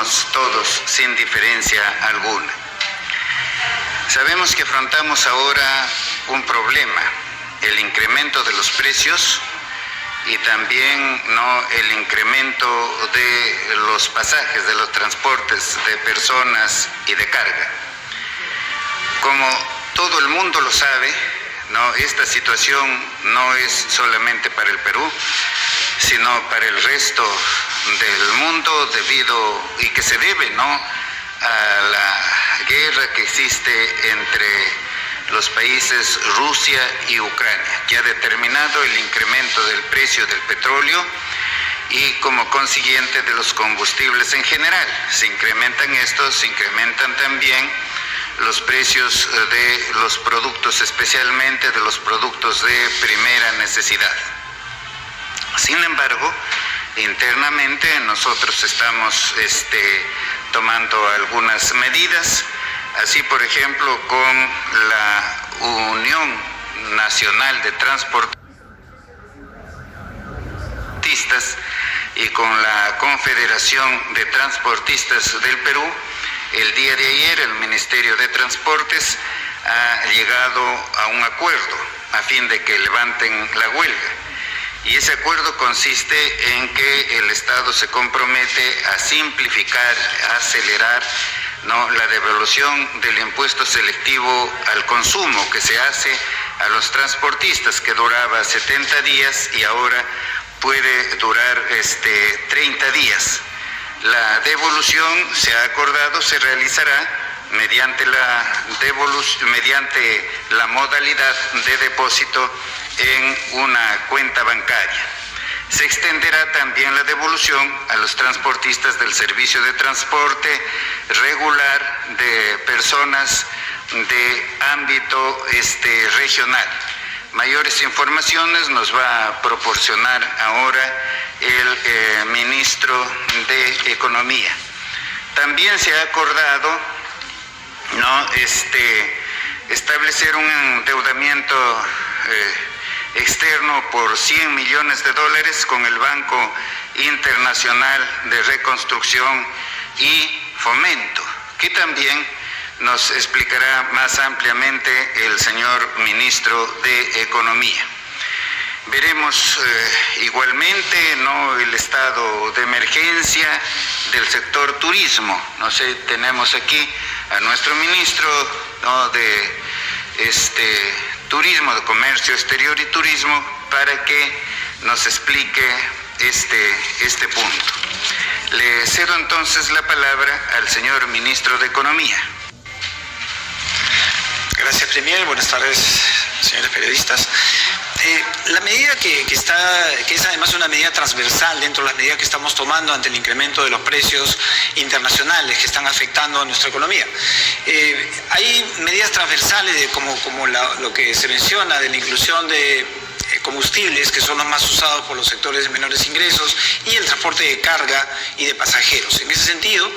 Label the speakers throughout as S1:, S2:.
S1: sentirnos todos sin diferencia alguna. Sabemos que afrontamos ahora un problema, el incremento de los precios y también el incremento de los pasajes, de los transportes de personas y de carga. Como todo el mundo lo sabe, esta situación no es solamente para el Perú, sino para el resto del mundo y que se debe a la guerra que existe entre los países Rusia y Ucrania, que ha determinado el incremento del precio del petróleo y como consiguiente de los combustibles en general. Se incrementan estos, se incrementan también los precios de los productos, especialmente de los productos de primera necesidad. Sin embargo, internamente nosotros estamos tomando algunas medidas, así por ejemplo con la Unión Nacional de Transportistas y con la Confederación de Transportistas del Perú. El día de ayer el Ministerio de Transportes ha llegado a un acuerdo a fin de que levanten la huelga. Y ese acuerdo consiste en que el Estado se compromete a simplificar, a acelerar la devolución del impuesto selectivo al consumo que se hace a los transportistas, que duraba 70 días y ahora puede durar 30 días. La devolución, se ha acordado, se realizará mediante la modalidad de depósito en una cuenta bancaria. Se extenderá también la devolución a los transportistas del servicio de transporte regular de personas de ámbito regional. Mayores informaciones nos va a proporcionar ahora el ministro de Economía. También se ha acordado establecer un endeudamiento externo por $100 millones con el Banco Internacional de Reconstrucción y Fomento, que también nos explicará más ampliamente el señor ministro de Economía. Veremos igualmente el estado de emergencia del sector turismo. Tenemos aquí a nuestro ministro de Turismo, de Comercio Exterior y Turismo, para que nos explique este punto. Le cedo entonces la palabra al señor ministro de Economía.
S2: Gracias, Premier. Buenas tardes, señores periodistas. La medida que es además una medida transversal dentro de las medidas que estamos tomando ante el incremento de los precios internacionales que están afectando a nuestra economía. Hay medidas transversales como lo que se menciona de la inclusión de combustibles, que son los más usados por los sectores de menores ingresos, y el transporte de carga y de pasajeros. En ese sentido,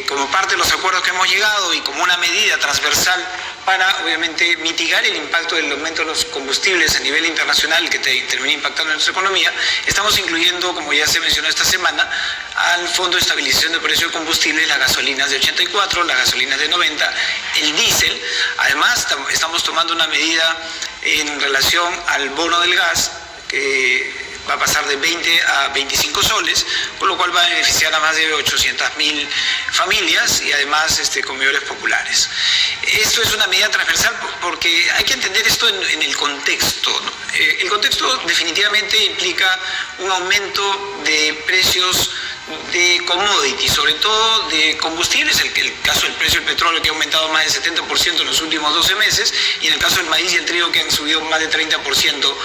S2: como parte de los acuerdos que hemos llegado y como una medida transversal para, obviamente, mitigar el impacto del aumento de los combustibles a nivel internacional que termina impactando en nuestra economía, estamos incluyendo, como ya se mencionó esta semana, al Fondo de Estabilización de Precios de Combustibles, las gasolinas de 84, las gasolinas de 90, el diésel. Además, estamos tomando una medida en relación al bono del gas, que va a pasar de 20 a 25 soles, con lo cual va a beneficiar a más de 800.000 familias y además comedores populares. Esto es una medida transversal porque hay que entender esto en el contexto, ¿no? El contexto definitivamente implica un aumento de precios de commodities, sobre todo de combustibles, el caso del precio del petróleo, que ha aumentado más del 70% en los últimos 12 meses, y en el caso del maíz y el trigo, que han subido más de 30%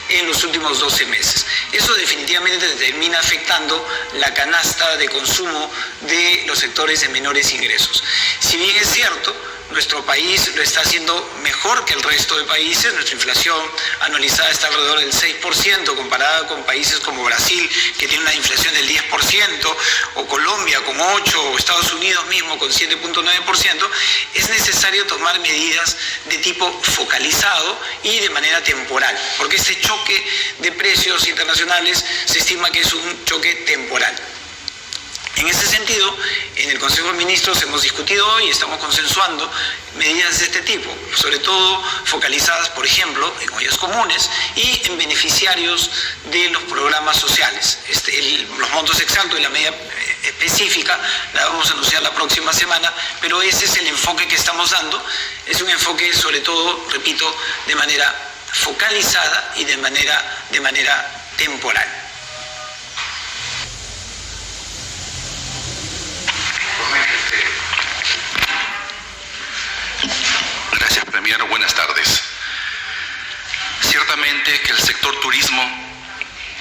S2: en los últimos 12 meses. Eso definitivamente termina afectando la canasta de consumo de los sectores de menores ingresos. Si bien es cierto, nuestro país lo está haciendo mejor que el resto de países. Nuestra inflación anualizada está alrededor del 6%, comparada con países como Brasil, que tiene una inflación del 10%, o Colombia con 8%, o Estados Unidos mismo con 7.9%. Es necesario tomar medidas de tipo focalizado y de manera temporal, porque este choque de precios internacionales se estima que es un choque temporal. En ese sentido, en el Consejo de Ministros hemos discutido hoy y estamos consensuando medidas de este tipo, sobre todo focalizadas, por ejemplo, en ollas comunes y en beneficiarios de los programas sociales. Los montos exactos y la medida específica la vamos a anunciar la próxima semana, pero ese es el enfoque que estamos dando. Es un enfoque, sobre todo, repito, de manera focalizada y de manera temporal.
S3: Gracias, Premier. Buenas tardes. Ciertamente que el sector turismo,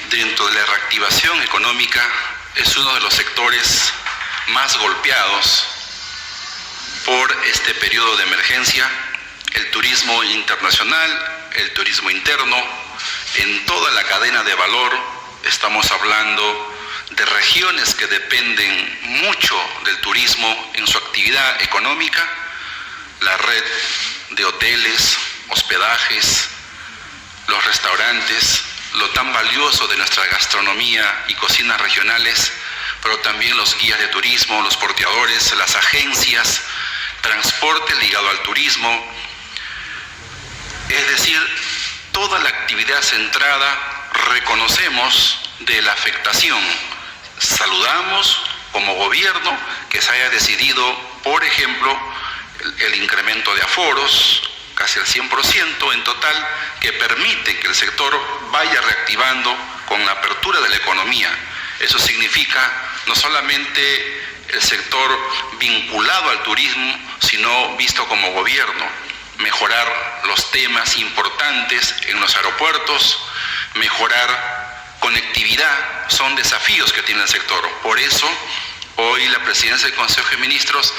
S3: dentro de la reactivación económica, es uno de los sectores más golpeados por este periodo de emergencia. El turismo internacional, el turismo interno, en toda la cadena de valor, estamos hablando de regiones que dependen mucho del turismo en su actividad económica, la red de hoteles, hospedajes, los restaurantes, lo tan valioso de nuestra gastronomía y cocinas regionales, pero también los guías de turismo, los porteadores, las agencias, transporte ligado al turismo, es decir, toda la actividad centrada. Reconocemos de la afectación. Saludamos como gobierno que se haya decidido, por ejemplo, el incremento de aforos, casi al 100% en total, que permite que el sector vaya reactivando con la apertura de la economía. Eso significa no solamente el sector vinculado al turismo, sino visto como gobierno, mejorar los temas importantes en los aeropuertos, mejorar conectividad, son desafíos que tiene el sector. Por eso, hoy la Presidencia del Consejo de Ministros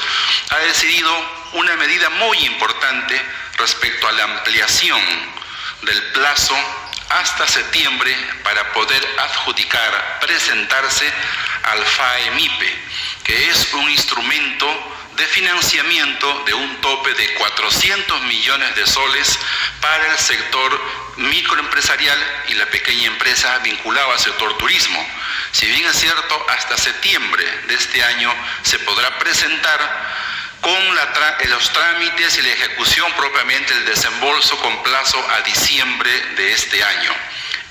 S3: ha decidido una medida muy importante respecto a la ampliación del plazo hasta septiembre para poder adjudicar, presentarse al FAE-MIPE, que es un instrumento de financiamiento de un tope de 400 millones de soles para el sector microempresarial y la pequeña empresa vinculada al sector turismo. Si bien es cierto, hasta septiembre de este año se podrá presentar con los trámites y la ejecución propiamente del desembolso con plazo a diciembre de este año.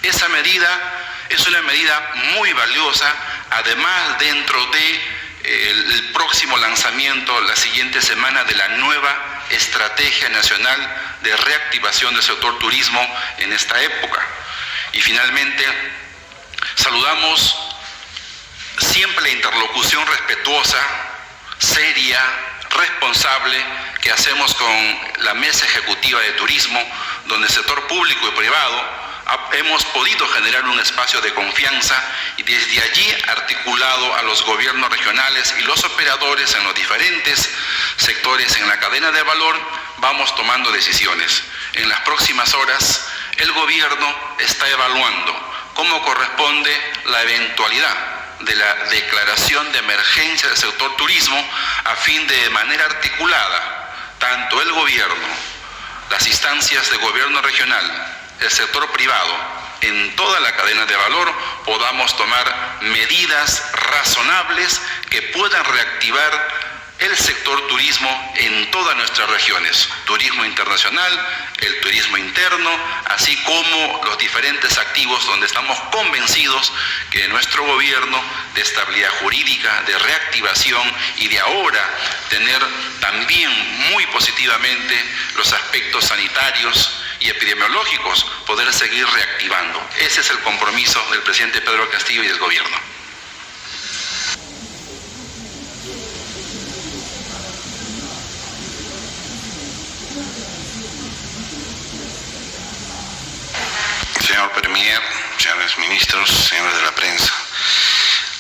S3: Esa medida es una medida muy valiosa, además dentro de el próximo lanzamiento la siguiente semana de la nueva Estrategia Nacional de Reactivación del Sector Turismo en esta época. Y finalmente, saludamos siempre la interlocución respetuosa, seria, responsable que hacemos con la Mesa Ejecutiva de Turismo, donde el sector público y privado hemos podido generar un espacio de confianza y desde allí articulado a los gobiernos regionales y los operadores en los diferentes sectores en la cadena de valor, vamos tomando decisiones. En las próximas horas el gobierno está evaluando cómo corresponde la eventualidad de la declaración de emergencia del sector turismo a fin de manera articulada, tanto el gobierno, las instancias de gobierno regional, el sector privado, en toda la cadena de valor, podamos tomar medidas razonables que puedan reactivar el sector turismo en todas nuestras regiones, turismo internacional, el turismo interno, así como los diferentes activos donde estamos convencidos que nuestro gobierno de estabilidad jurídica, de reactivación y de ahora tener también muy positivamente los aspectos sanitarios y epidemiológicos, poder seguir reactivando. Ese es el compromiso del presidente Pedro Castillo y del gobierno.
S4: Señor Premier, señores ministros, señores de la prensa,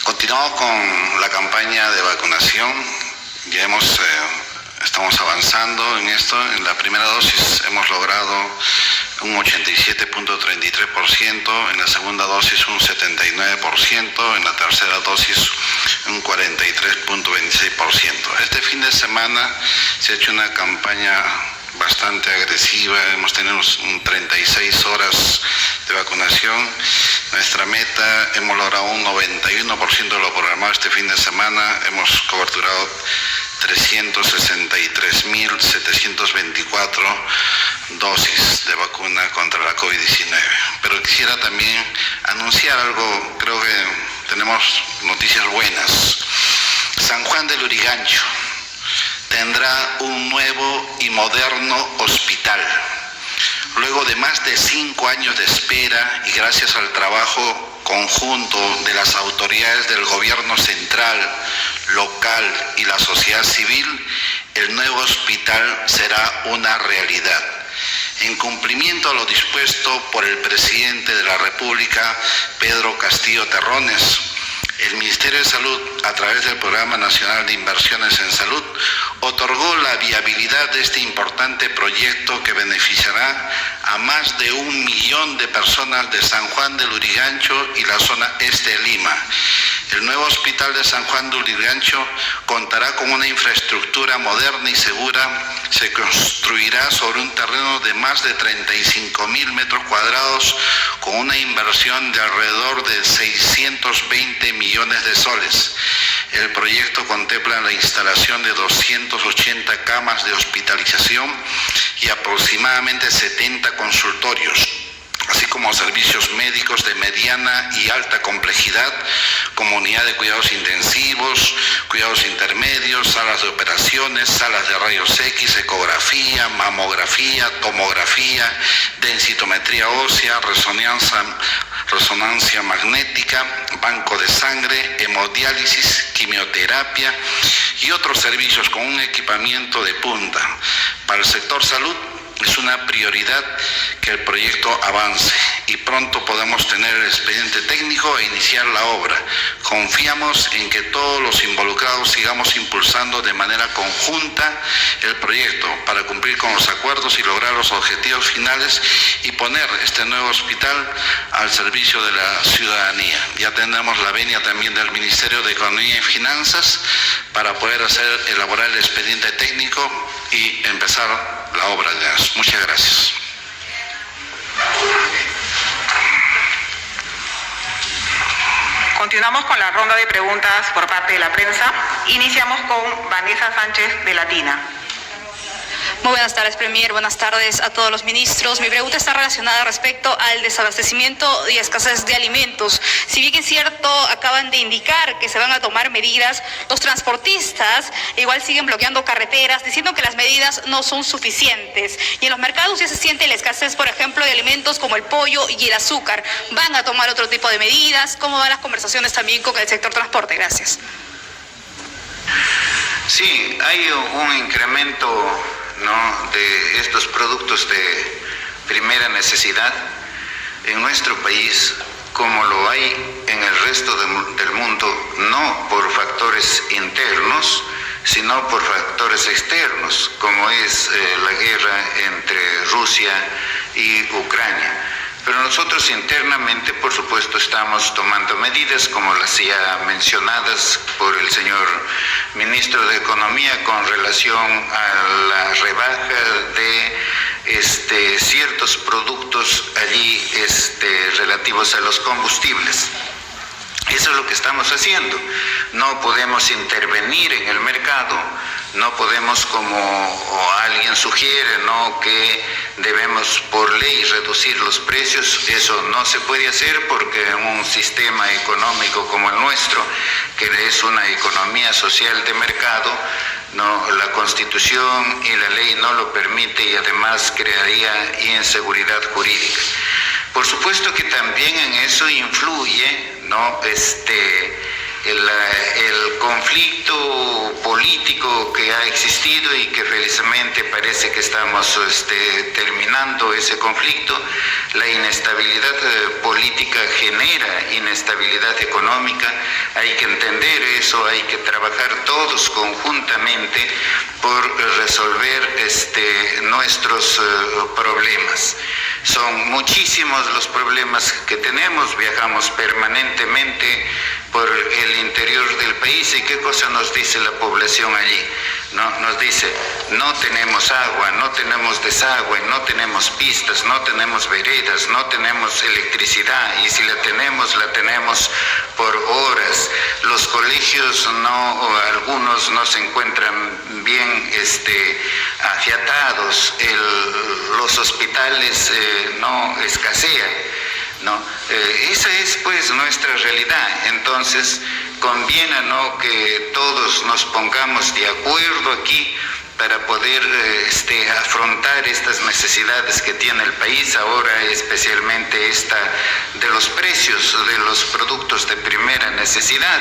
S4: continuamos con la campaña de vacunación. Ya estamos avanzando en esto. En la primera dosis hemos logrado un 87.33%, en la segunda dosis un 79%, en la tercera dosis un 43.26%. Este fin de semana se ha hecho una campaña bastante agresiva, hemos tenido 36 horas de vacunación. Nuestra meta, hemos logrado un 91% de lo programado este fin de semana, hemos coberturado 363.724 dosis de vacuna contra la COVID-19. Pero quisiera también anunciar algo, creo que tenemos noticias buenas. San Juan del Lurigancho tendrá un nuevo y moderno hospital. Luego de más de 5 años de espera y gracias al trabajo conjunto de las autoridades del gobierno central, local y la sociedad civil, el nuevo hospital será una realidad. En cumplimiento a lo dispuesto por el presidente de la República, Pedro Castillo Terrones, el Ministerio de Salud, a través del Programa Nacional de Inversiones en Salud, otorgó la viabilidad de este importante proyecto que beneficiará a más de 1 millón de personas de San Juan del Lurigancho y la zona este de Lima. El nuevo hospital de San Juan del Lurigancho contará con una infraestructura moderna y segura. Se construirá sobre un terreno de más de 35.000 metros cuadrados con una inversión de alrededor de 620 millones de soles. El proyecto contempla la instalación de 280 camas de hospitalización y aproximadamente 70 consultorios, así como servicios médicos de mediana y alta complejidad, como unidad de cuidados intensivos, cuidados intermedios, salas de operaciones, salas de rayos X, ecografía, mamografía, tomografía, densitometría ósea, resonancia magnética, banco de sangre, hemodiálisis, quimioterapia y otros servicios con un equipamiento de punta. Para el sector salud, es una prioridad que el proyecto avance y pronto podamos tener el expediente técnico e iniciar la obra. Confiamos en que todos los involucrados sigamos impulsando de manera conjunta el proyecto para cumplir con los acuerdos y lograr los objetivos finales y poner este nuevo hospital al servicio de la ciudadanía. Ya tenemos la venia también del Ministerio de Economía y Finanzas para poder elaborar el expediente técnico y empezar la obra. Muchas gracias.
S5: Continuamos con la ronda de preguntas por parte de la prensa. Iniciamos con Vanessa Sánchez de Latina.
S6: Muy buenas tardes, Premier. Buenas tardes a todos los ministros. Mi pregunta está relacionada respecto al desabastecimiento y escasez de alimentos. Si bien es cierto, acaban de indicar que se van a tomar medidas, los transportistas igual siguen bloqueando carreteras, diciendo que las medidas no son suficientes. Y en los mercados ya se siente la escasez, por ejemplo, de alimentos como el pollo y el azúcar. ¿Van a tomar otro tipo de medidas? ¿Cómo van las conversaciones también con el sector transporte? Gracias.
S1: Sí, hay un incremento, ¿no?, de estos productos de primera necesidad en nuestro país, como lo hay en el resto del mundo, no por factores internos, sino por factores externos, como es la guerra entre Rusia y Ucrania. Pero nosotros internamente, por supuesto, estamos tomando medidas como las ya mencionadas por el señor ministro de Economía con relación a la rebaja de ciertos productos allí relativos a los combustibles. Eso es lo que estamos haciendo. No podemos intervenir en el mercado, no podemos, como alguien sugiere, ¿no?, que debemos por ley reducir los precios. Eso no se puede hacer porque en un sistema económico como el nuestro, que es una economía social de mercado, no, la Constitución y la ley no lo permite y además crearía inseguridad jurídica. Por supuesto que también en eso influye, ¿no?, el conflicto político que ha existido y que felizmente parece que estamos terminando ese conflicto. La inestabilidad política genera inestabilidad económica. Hay que entender eso, hay que trabajar todos conjuntamente por resolver nuestros problemas. Son muchísimos los problemas que tenemos, viajamos permanentemente por el interior del país. ¿Y qué cosa nos dice la población allí? ¿No? Nos dice, no tenemos agua, no tenemos desagüe, no tenemos pistas, no tenemos veredas, no tenemos electricidad, y si la tenemos por horas. Los colegios algunos no se encuentran bien afiatados, los hospitales no escasean, ¿no? Esa es pues nuestra realidad. Entonces conviene, ¿no?, que todos nos pongamos de acuerdo aquí para poder afrontar estas necesidades que tiene el país ahora, especialmente esta de los precios de los productos de primera necesidad,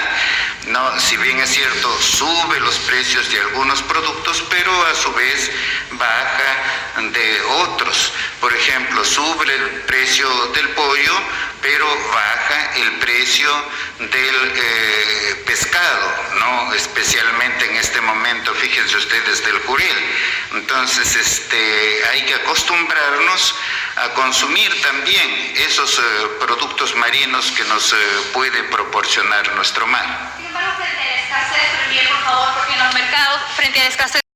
S1: ¿no? Si bien es cierto, sube los precios de algunos productos, pero a su vez baja de otros. Por ejemplo, sube el precio del pollo, pero baja el precio del pescado, ¿no? Especialmente en este momento, fíjense ustedes, del jurel. Entonces, hay que acostumbrarnos a consumir también esos productos marinos que nos puede proporcionar nuestro mar.
S6: Sin embargo, frente a la escasez, Premier, por favor, porque en los mercados, frente a la escasez